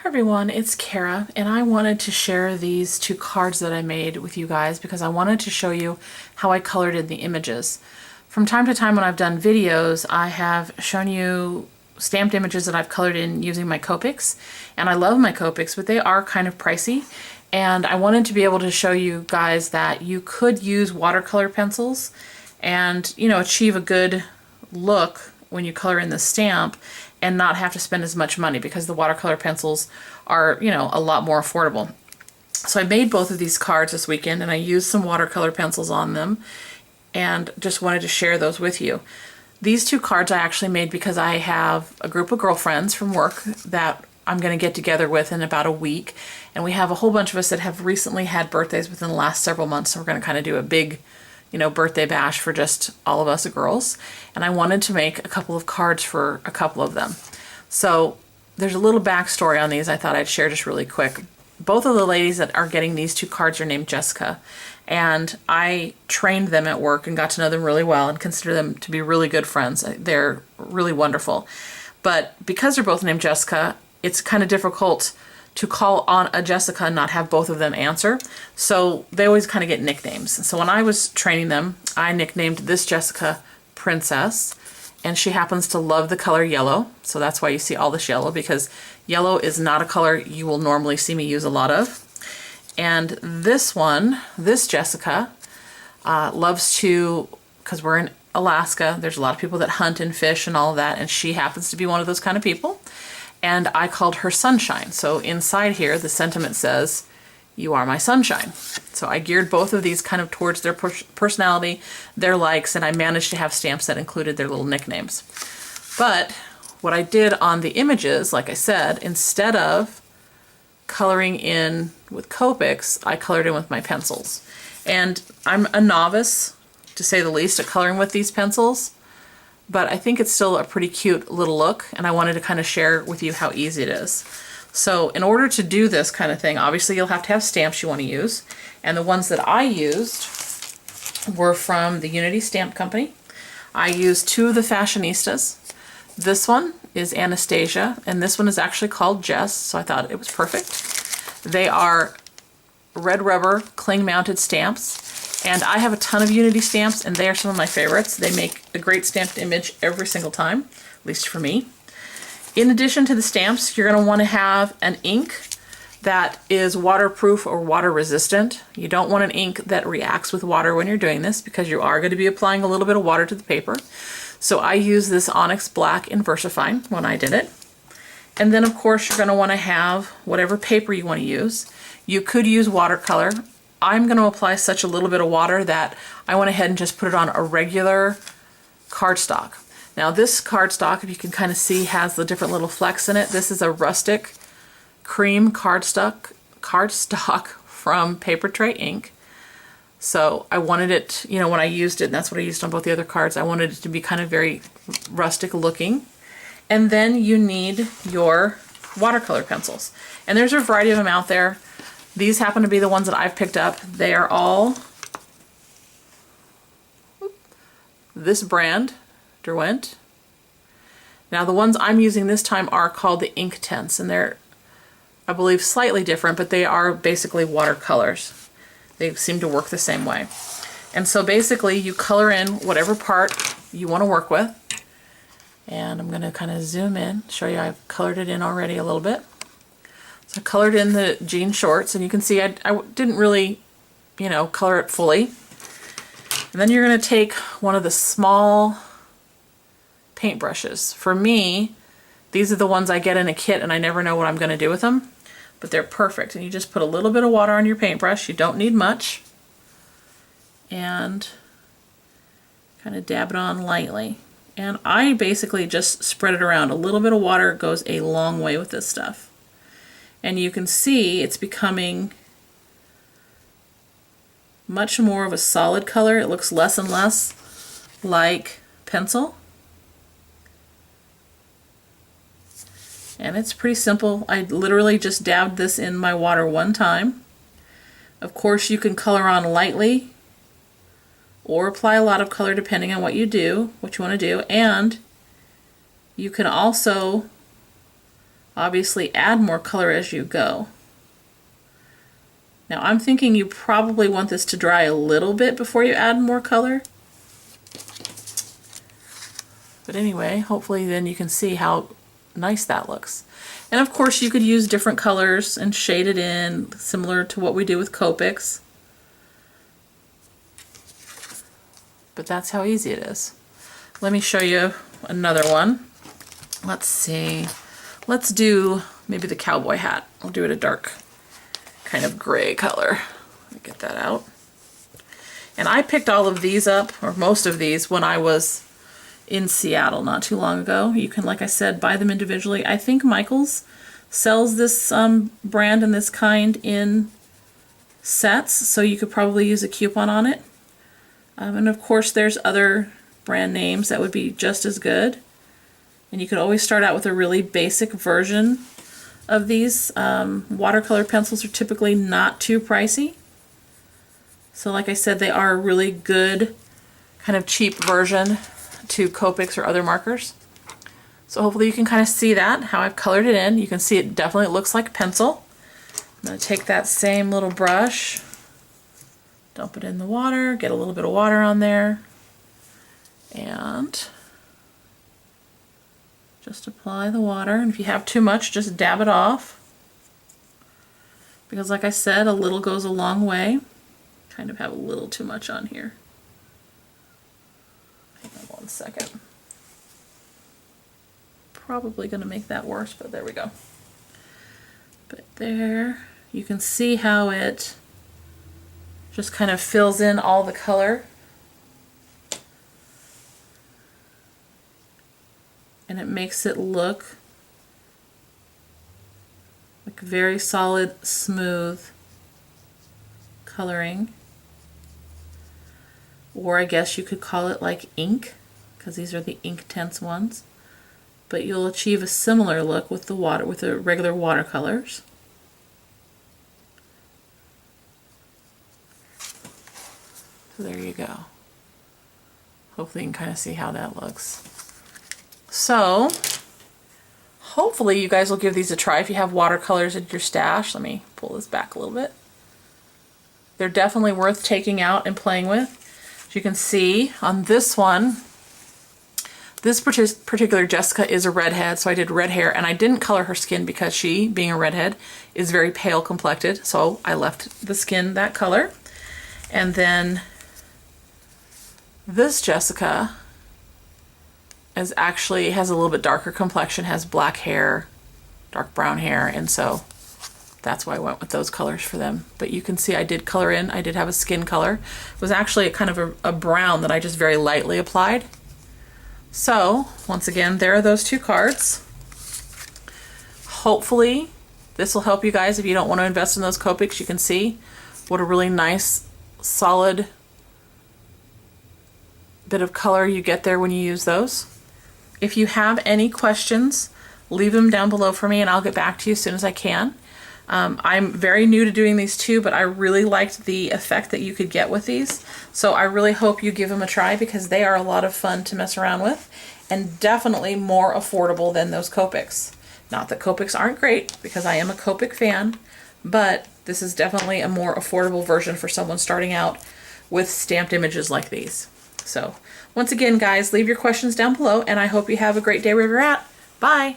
Everyone, it's Kara, and I wanted to share these two cards that I made with you guys because I wanted to show you how I colored in the images. From time to time when I've done videos, I have shown you stamped images that I've colored in using my Copics, and I love my Copics, but they are kind of pricey, and I wanted to be able to show you guys that you could use watercolor pencils and, achieve a good look when you color in the stamp and not have to spend as much money because the watercolor pencils are, a lot more affordable. So I made both of these cards this weekend and I used some watercolor pencils on them and just wanted to share those with you. These two cards I actually made because I have a group of girlfriends from work that I'm going to get together with in about a week, and we have a whole bunch of us that have recently had birthdays within the last several months, so we're going to kind of do a big birthday bash for just all of us girls, and I wanted to make a couple of cards for a couple of them. So there's a little backstory on these I thought I'd share just really quick. Both of the ladies that are getting these two cards are named Jessica, and I trained them at work and got to know them really well and consider them to be really good friends. They're really wonderful. But because they're both named Jessica, it's kind of difficult to call on a Jessica and not have both of them answer. So they always kind of get nicknames. So when I was training them, I nicknamed this Jessica Princess, and she happens to love the color yellow. So that's why you see all this yellow, because yellow is not a color you will normally see me use a lot of. And this one, this Jessica, loves to, because we're in Alaska, there's a lot of people that hunt and fish and all of that, and she happens to be one of those kind of people. And I called her Sunshine. So inside here, the sentiment says, "You are my sunshine." So I geared both of these kind of towards their personality, their likes, and I managed to have stamps that included their little nicknames. But what I did on the images, like I said, instead of coloring in with Copics, I colored in with my pencils. And I'm a novice, to say the least, at coloring with these pencils, but I think it's still a pretty cute little look, and I wanted to kind of share with you how easy it is. So in order to do this kind of thing, obviously you'll have to have stamps you want to use, and the ones that I used were from the Unity Stamp Company. I used two of the Fashionistas. This one is Anastasia, and this one is actually called Jess, so I thought it was perfect. They are red rubber cling mounted stamps. And I have a ton of Unity stamps, and they are some of my favorites. They make a great stamped image every single time, at least for me. In addition to the stamps, you're going to want to have an ink that is waterproof or water resistant. You don't want an ink that reacts with water when you're doing this, because you are going to be applying a little bit of water to the paper. So I used this Onyx Black in VersaFine when I did it. And then of course you're going to want to have whatever paper you want to use. You could use watercolor. I'm going to apply such a little bit of water that I went ahead and just put it on a regular cardstock. Now this cardstock, if you can kind of see, has the different little flecks in it. This is a rustic cream cardstock from Paper Tray Ink. So I wanted it, when I used it, and that's what I used on both the other cards, I wanted it to be kind of very rustic looking. And then you need your watercolor pencils. And there's a variety of them out there. These happen to be the ones that I've picked up. They are all this brand, Derwent. Now the ones I'm using this time are called the Inktense, and they're, I believe, slightly different, but they are basically watercolors. They seem to work the same way. And so basically you color in whatever part you want to work with. And I'm going to kind of zoom in, show you I've colored it in already a little bit. So I colored in the jean shorts, and you can see I didn't really, color it fully. And then you're going to take one of the small paintbrushes. For me, these are the ones I get in a kit, and I never know what I'm going to do with them, but they're perfect. And you just put a little bit of water on your paintbrush. You don't need much. And kind of dab it on lightly. And I basically just spread it around. A little bit of water goes a long way with this stuff. And you can see it's becoming much more of a solid color. It looks less and less like pencil. And it's pretty simple. I literally just dabbed this in my water one time. Of course, you can color on lightly or apply a lot of color depending on what you want to do. And you can also obviously add more color as you go. Now I'm thinking you probably want this to dry a little bit before you add more color. But anyway, hopefully then you can see how nice that looks. And of course you could use different colors and shade it in, similar to what we do with Copics. But that's how easy it is. Let me show you another one. Let's see. Let's do maybe the cowboy hat. I'll do it a dark kind of gray color. Let me get that out. And I picked all of these up, or most of these, when I was in Seattle not too long ago. You can, like I said, buy them individually. I think Michaels sells this brand and this kind in sets, so you could probably use a coupon on it. And of course there's other brand names that would be just as good. And you could always start out with a really basic version of these. Watercolor pencils are typically not too pricey. So like I said, they are a really good kind of cheap version to Copics or other markers. So hopefully you can kind of see that, how I've colored it in. You can see it definitely looks like pencil. I'm going to take that same little brush, dump it in the water, get a little bit of water on there, and just apply the water. And if you have too much, just dab it off. Because like I said, a little goes a long way. Kind of have a little too much on here. Hang on 1 second. Probably going to make that worse, but there we go. But there, you can see how it just kind of fills in all the color. And it makes it look like very solid, smooth coloring. Or I guess you could call it like ink, because these are the Inktense ones. But you'll achieve a similar look with the regular watercolors. So there you go. Hopefully you can kind of see how that looks. So hopefully you guys will give these a try if you have watercolors in your stash. Let me pull this back a little bit. They're definitely worth taking out and playing with. As you can see on this one, this particular Jessica is a redhead, so I did red hair, and I didn't color her skin because she, being a redhead, is very pale complected, so I left the skin that color. And then this Jessica has a little bit darker complexion, has black hair, dark brown hair, and so that's why I went with those colors for them. But you can see I did color in, I did have a skin color. It was actually a kind of a brown that I just very lightly applied. So, once again, there are those two cards. Hopefully, this will help you guys if you don't want to invest in those Copics. You can see what a really nice, solid bit of color you get there when you use those. If you have any questions, leave them down below for me and I'll get back to you as soon as I can. I'm very new to doing these too, but I really liked the effect that you could get with these. So I really hope you give them a try because they are a lot of fun to mess around with and definitely more affordable than those Copics. Not that Copics aren't great, because I am a Copic fan, but this is definitely a more affordable version for someone starting out with stamped images like these. So once again, guys, leave your questions down below and I hope you have a great day wherever you're at. Bye!